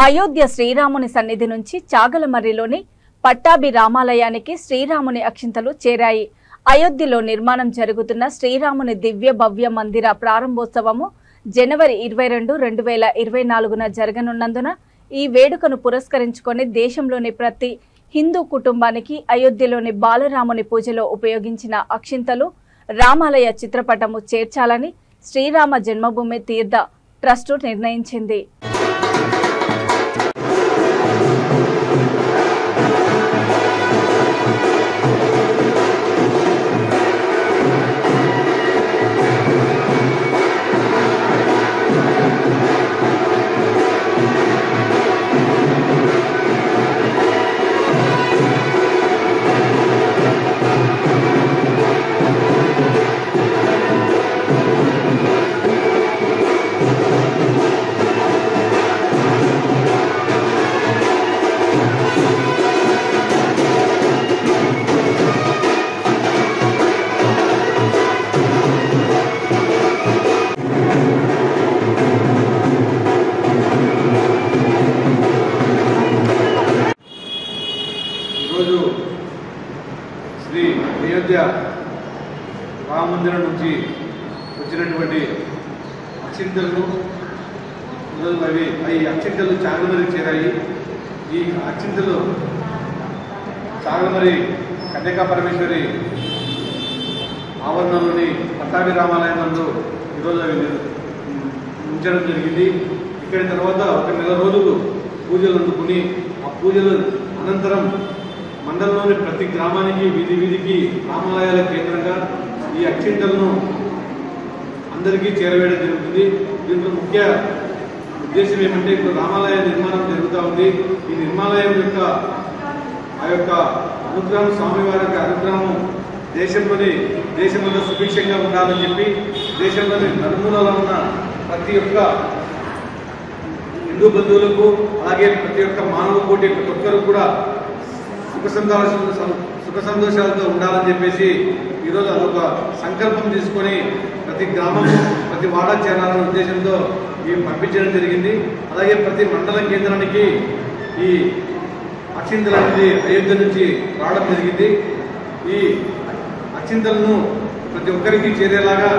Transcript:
అయోధ్య శ్రీరాముని సన్నిధి నుంచి చాగలమర్రిలోని పట్టాభి రామాలయానికి శ్రీరాముని అక్షింతలు చేరాయి. అయోధ్యలో నిర్మాణం జరుగుతున్న శ్రీరాముని దివ్య భవ్య మందిర ప్రారంభోత్సవము జనవరి 22, 2024న జరగనున్నందున ఈ వేడుకను పురస్కరించుకొని దేశంలోని ప్రతి హిందూ కుటుంబానికి అయోధ్యలోని బాలరాముని పూజలో ఉపయోగించిన అక్షింతలు రామాలయ చిత్రపటము చేర్చాలని శ్రీరామ జన్మభూమి తీర్థ ట్రస్టు నిర్ణయించింది. శ్రీ అయోధ్య రామ మందిరం నుంచి వచ్చినటువంటి అక్షింతలను ఈ అక్షింతలు చాగలమర్రికి చేరాయి. ఈ అక్షింతలు చాగలమర్రి కన్యకా పరమేశ్వరి ఆవరణలోని పట్టాభి రామాలయం నందు ఈరోజు అవి ఉంచడం జరిగింది. ఇక్కడి తర్వాత ఒక నెల రోజులు పూజలు అందుకుని ఆ పూజల అనంతరం మండలంలోని ప్రతి గ్రామానికి వీధి వీధికి రామాలయాల కేంద్రంగా ఈ అక్షింతలను అందరికీ చేరవేయడం జరుగుతుంది. దీంట్లో ముఖ్య ఉద్దేశం ఏమంటే ఇప్పుడు రామాలయ నిర్మాణం జరుగుతూ ఉంది. ఈ నిర్మాలయం యొక్క అనుగ్రహం, స్వామివారి యొక్క అనుగ్రహం దేశంలో సుభిక్షంగా ఉండాలని చెప్పి దేశంలోని నలుమూలలో ఉన్న ప్రతి ఒక్క హిందూ బంధువులకు అలాగే ప్రతి ఒక్క మానవ కోటి ప్రతి ఒక్కరు కూడా సుఖ సంతోషాలతో ఉండాలని చెప్పేసి ఈరోజు అదొక సంకల్పం తీసుకొని ప్రతి గ్రామం ప్రతి వాడ చేరాలనే ఉద్దేశంతో ఇవి పంపించడం జరిగింది. అలాగే ప్రతి మండల కేంద్రానికి ఈ అక్షింతలు అనేది అయోధ్య నుంచి రావడం జరిగింది. ఈ అక్షింతలను ప్రతి ఒక్కరికి చేరేలాగా